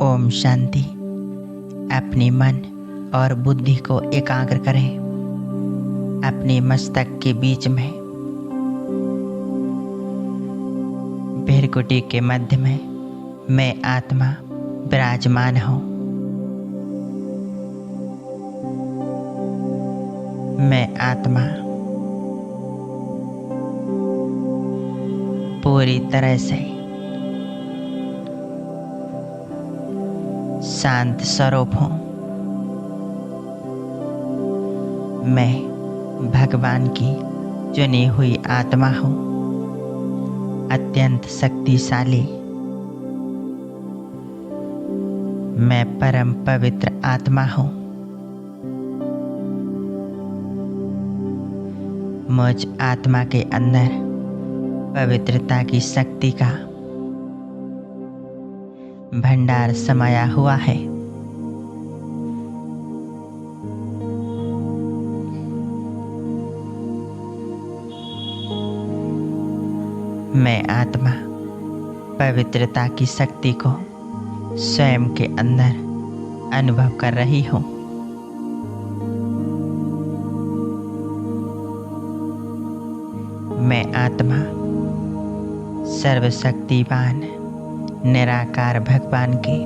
ओम शांति। अपने मन और बुद्धि को एकाग्र करें। अपने मस्तक के बीच में भृकुटी के मध्य में मैं आत्मा विराजमान हूँ। मैं आत्मा पूरी तरह से शांत स्वरूप हूँ। मैं भगवान की चुनी हुई आत्मा हूँ, अत्यंत शक्तिशाली। मैं परम पवित्र आत्मा हूँ। मुझ आत्मा के अंदर पवित्रता की शक्ति का भंडार समाया हुआ है। मैं आत्मा पवित्रता की शक्ति को स्वयं के अंदर अनुभव कर रही हूँ। मैं आत्मा सर्वशक्तिवान निराकार भगवान की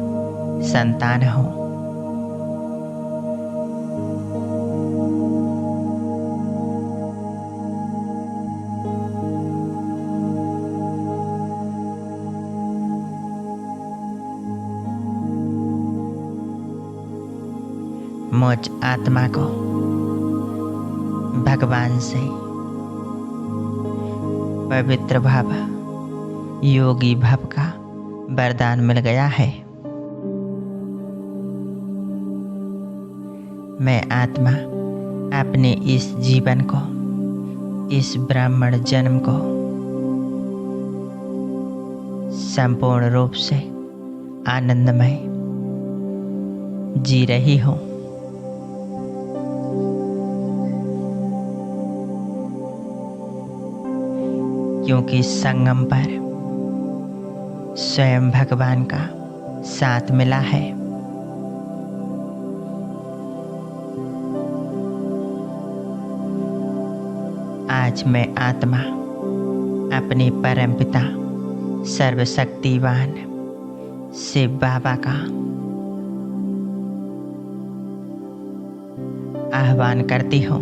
संतान हूँ। मुझ आत्मा को भगवान से पवित्र भाव, योगी भाव का वरदान मिल गया है। मैं आत्मा अपने इस जीवन को, इस ब्राह्मण जन्म को संपूर्ण रूप से आनंदमय जी रही हूँ। क्योंकि संगम पर स्वयं भगवान का साथ मिला है। आज मैं आत्मा अपने परमपिता सर्वशक्तिवान शिव बाबा का आह्वान करती हूँ।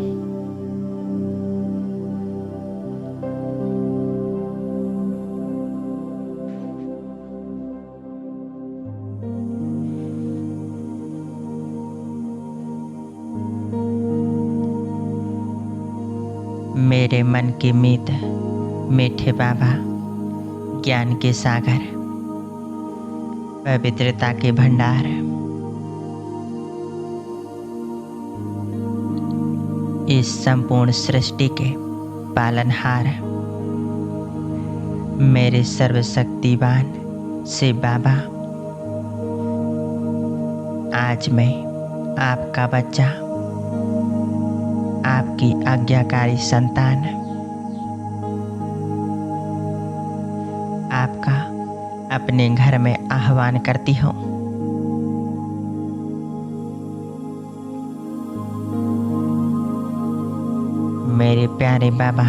मेरे मन के मीत मीठे बाबा, ज्ञान के सागर, पवित्रता के भंडार, इस संपूर्ण सृष्टि के पालनहार मेरे सर्वशक्तिवान शिव बाबा, आज मैं आपका बच्चा, आपकी आज्ञाकारी संतान, आपका अपने घर में आह्वान करती हूँ। मेरे प्यारे बाबा,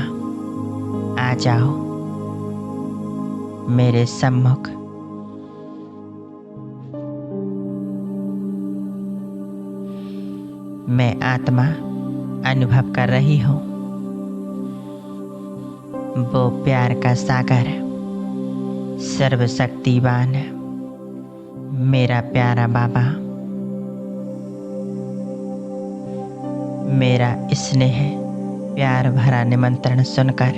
आ जाओ मेरे सम्मुख। मैं आत्मा अनुभव कर रही हूँ वो प्यार का सागर, सर्वशक्तिवान मेरा प्यारा बाबा, मेरा स्नेह प्यार भरा निमंत्रण सुनकर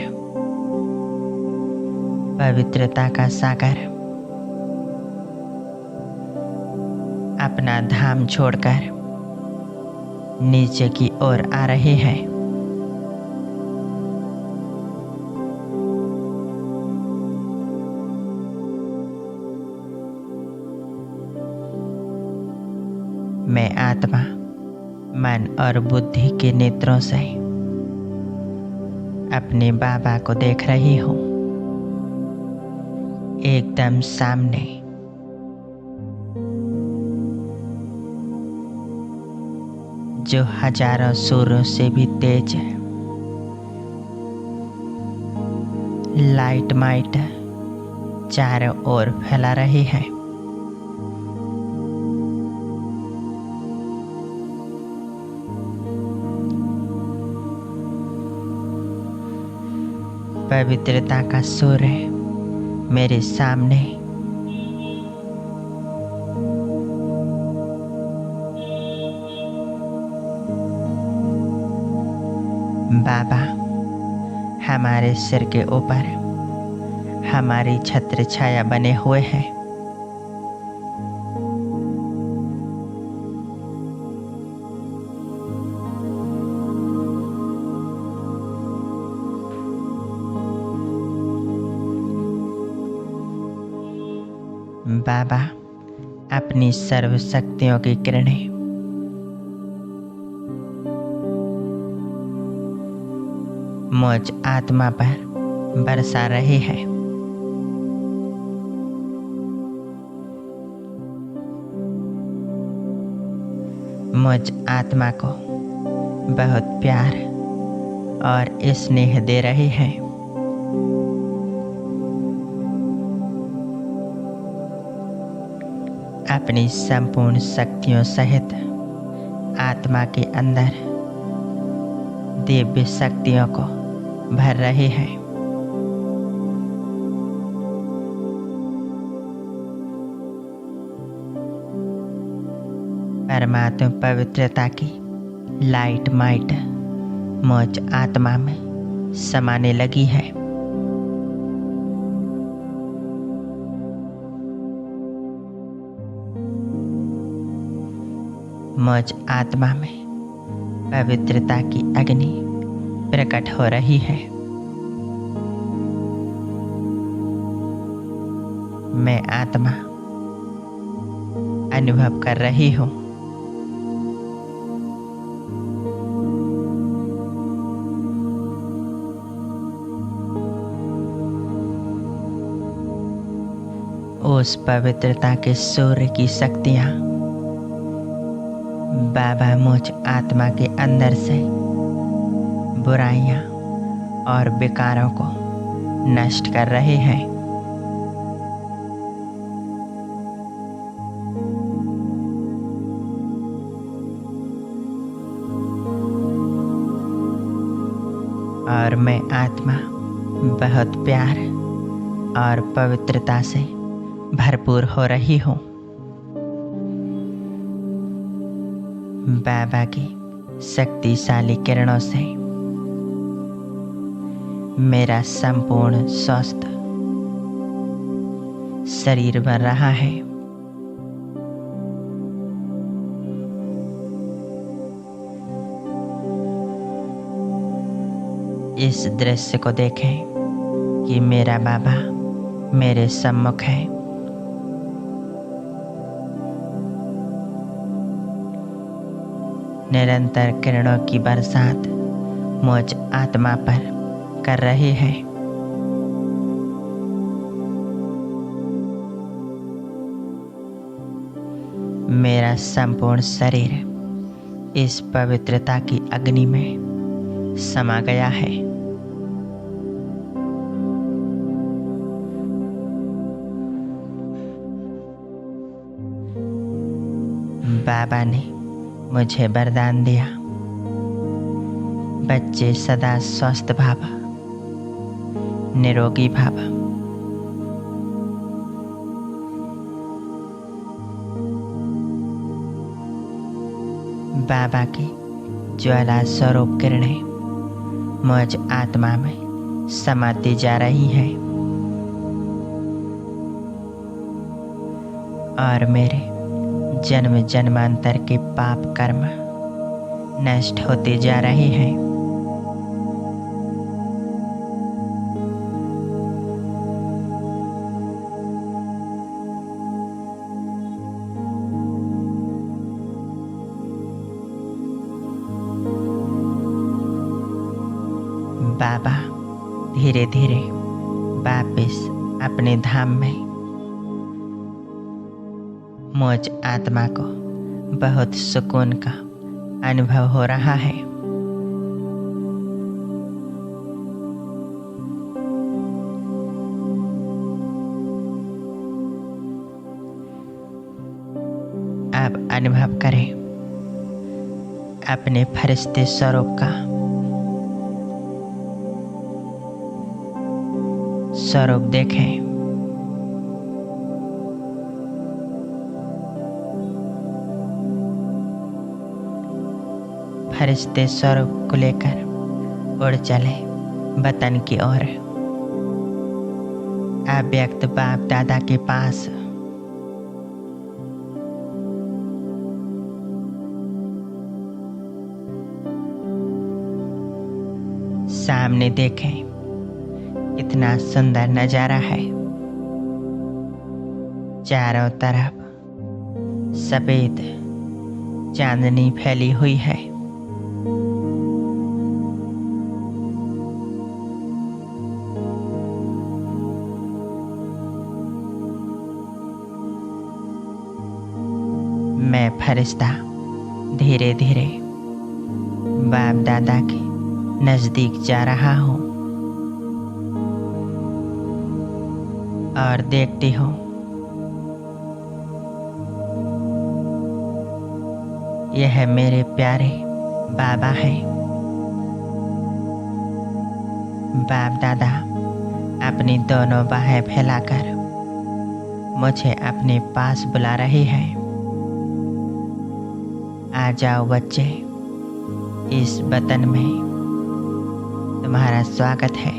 पवित्रता का सागर अपना धाम छोड़कर नीचे की ओर आ रहे हैं। मैं आत्मा मन और बुद्धि के नेत्रों से अपने बाबा को देख रही हूँ। एकदम सामने जो हजारों सूर्यों से भी तेज है। लाइट माइट चारों ओर फैला रही है। पवित्रता का सूर्य मेरे सामने बाबा हमारे सिर के ऊपर हमारी छत्र छाया बने हुए हैं। बाबा अपनी सर्व शक्तियों की किरणें मुझ आत्मा पर बरसा रही है। मुझ आत्मा को बहुत प्यार और स्नेह दे रही है। अपनी संपूर्ण शक्तियों सहित आत्मा के अंदर दिव्य शक्तियों को भर रही है। परमात्मा पवित्रता की लाइट माइट मुझ आत्मा में समाने लगी है। मुझ आत्मा में पवित्रता की अग्नि प्रकट हो रही है। मैं आत्मा अनुभव कर रही हूँ। उस पवित्रता के सूर्य की शक्तियाँ बाबा मुझ आत्मा के अंदर से बुराइयां और विकारों को नष्ट कर रहे हैं। और मैं आत्मा बहुत प्यार और पवित्रता से भरपूर हो रही हूँ। बाबा की शक्तिशाली किरणों से मेरा संपूर्ण स्वस्थ शरीर बन रहा है। इस दृश्य को देखें कि मेरा बाबा मेरे सम्मुख है। निरंतर किरणों की बरसात मुझ आत्मा पर कर रहे हैं। मेरा संपूर्ण शरीर इस पवित्रता की अग्नि में समा गया है। बाबा ने मुझे वरदान दिया, बच्चे सदा स्वस्थ भाव, निरोगी भाव। बाबा की ज्वाला स्वरूप किरणें मुझ आत्मा में समाती जा रही हैं और मेरे जन्म जन्मांतर के पाप कर्म नष्ट होते जा रहे हैं। बाबा धीरे धीरे वापस अपने धाम में मुझ आत्मा को बहुत सुकून का अनुभव हो रहा है। आप अनुभव करें अपने फरिश्ते स्वरूप का। स्वरूप देखें। फरिश्ते स्वरूप को लेकर उड़ चले वतन की ओर। अव्यक्त बाप दादा के पास। सामने देखें कितना सुंदर नजारा है। चारों तरफ सफेद चांदनी फैली हुई है। मैं फरिश्ता धीरे धीरे बाप दादा के नजदीक जा रहा हूँ और देखती हूँ यह मेरे प्यारे बाबा हैं। बाप दादा अपनी दोनों बाहें फैलाकर मुझे अपने पास बुला रही है। आ जाओ बच्चे, इस वतन में तुम्हारा स्वागत है।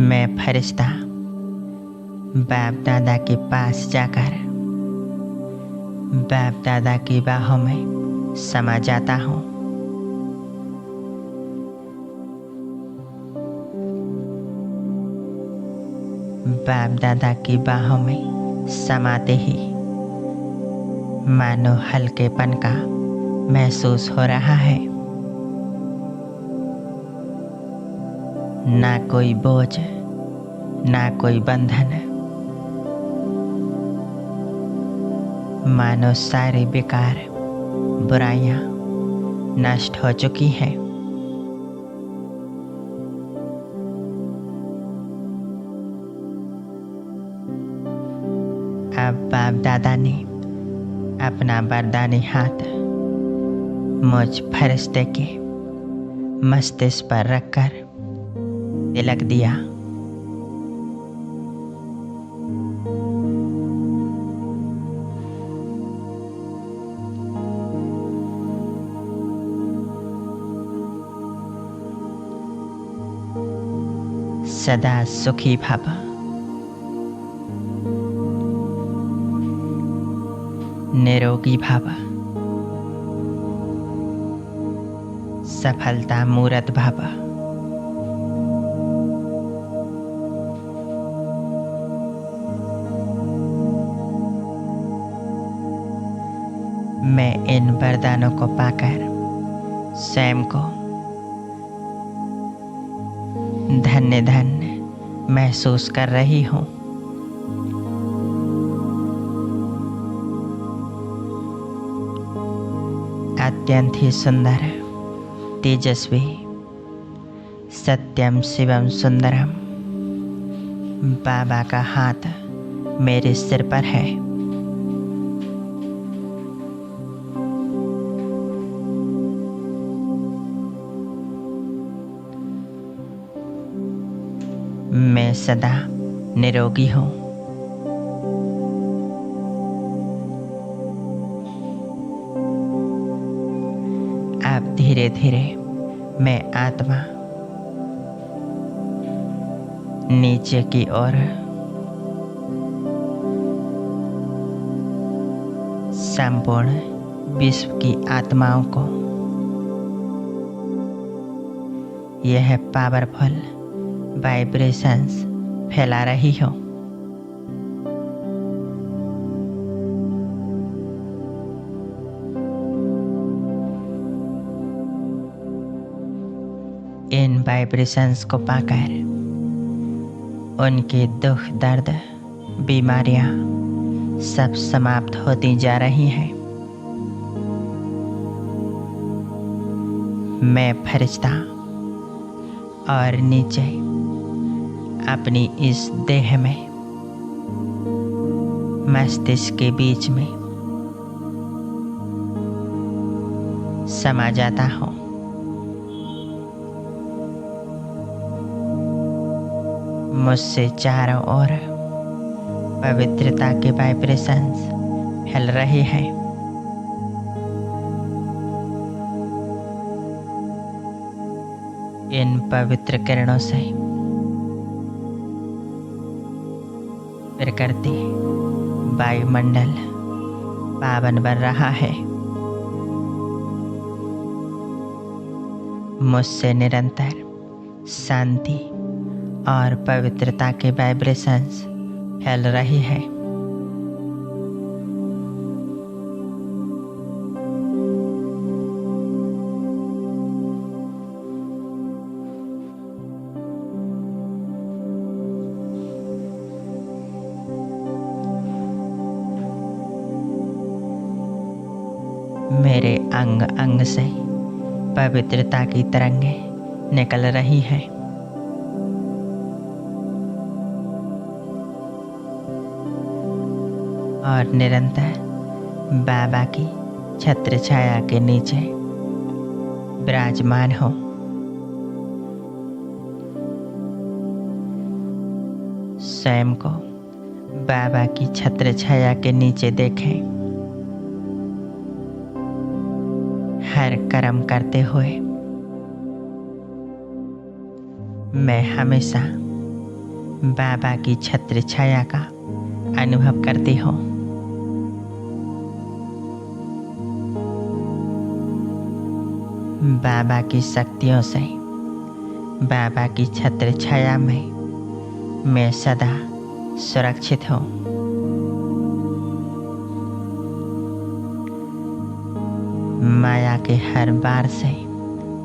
मैं फरिश्ता बाप दादा के पास जाकर बाप दादा की बाहों में समा जाता हूँ। बाप दादा की बाहों में समाते ही मानो हल्केपन का महसूस हो रहा है। ना कोई बोझ, ना कोई बंधन। मानो सारी बेकार बुराइयां नष्ट हो चुकी हैं। अब बाप दादा ने अपना वरदानी हाथ मुझ फरिश्ते के मस्तिष्क पर रखकर तिलक दिया। सदा सुखी भव। निरोगी भव। सफलता मूरत भव। मैं इन वरदानों को पाकर स्वयं को धन्य धन्य महसूस कर रही हूँ। अत्यंत ही सुंदर, तेजस्वी, सत्यम शिवम सुंदरम बाबा का हाथ मेरे सिर पर है। मैं सदा निरोगी हूँ। अब धीरे धीरे मैं आत्मा नीचे की ओर संपूर्ण विश्व की आत्माओं को यह पावरफुल वाइब्रेशंस फैला रही हो। इन वाइब्रेशंस को पाकर उनके दुख दर्द बीमारियां सब समाप्त होती जा रही हैं। मैं फरिश्ता और नीचे अपनी इस देह में मस्तिष्क के बीच में समा जाता हूँ। मुझसे चारों ओर पवित्रता के वाइब्रेशंस फैल रहे हैं। इन पवित्र किरणों से प्रकृति वायुमंडल पावन बन रहा है। मुझसे निरंतर शांति और पवित्रता के वाइब्रेशंस फैल रही है। मेरे अंग अंग से पवित्रता की तरंगें निकल रही हैं। और निरंतर बाबा की छत्र छाया के नीचे विराजमान हो। स्वयं को बाबा की छत्र छाया के नीचे देखें। हर कर्म करते हुए मैं हमेशा बाबा की छत्र छाया का अनुभव करती हूँ। बाबा की शक्तियों से बाबा की छत्र छाया में मैं सदा सुरक्षित हूँ। माया के हर बार से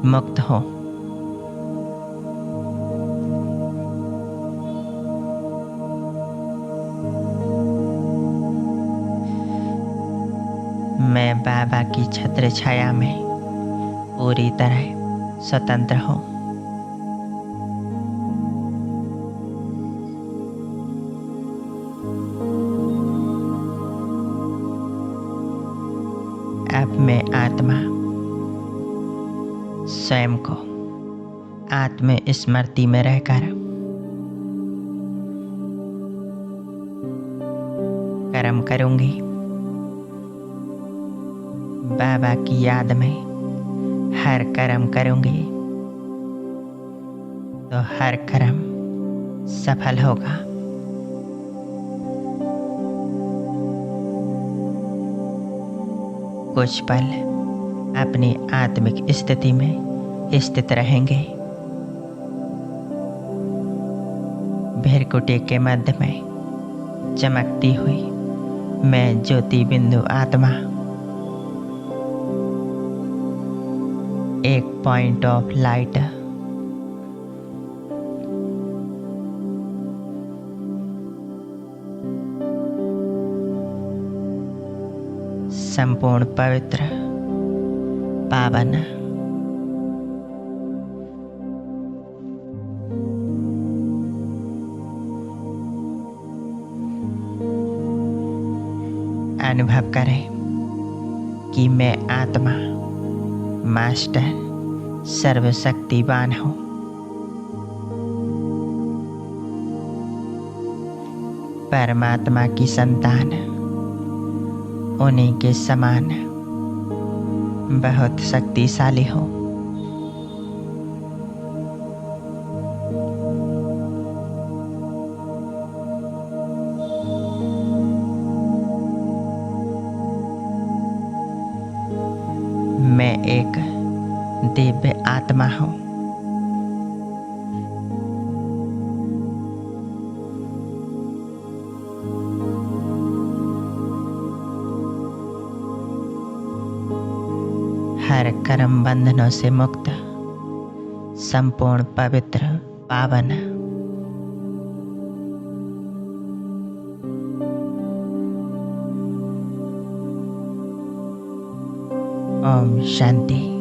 मुक्त हो। मैं बाबा की छत्र छाया में पूरी तरह स्वतंत्र हूँ। अब मैं आत्मा स्वयं को आत्म स्मृति में रहकर कर्म करूंगी। बाबा की याद में हर कर्म करूंगी तो हर कर्म सफल होगा। कुछ पल अपनी आत्मिक स्थिति में स्थित रहेंगे। भृकुटी के मध्य में चमकती हुई मैं ज्योति बिंदु आत्मा एक पॉइंट ऑफ लाइट संपूर्ण पवित्र पावन अनुभव करें कि मैं आत्मा मास्टर सर्वशक्तिवान हूँ। परमात्मा की संतान उन्हीं के समान बहुत शक्तिशाली हो। मैं एक दिव्य आत्मा हूँ। हर कर्म बंधनों से मुक्त संपूर्ण पवित्र पावन ओम शांति।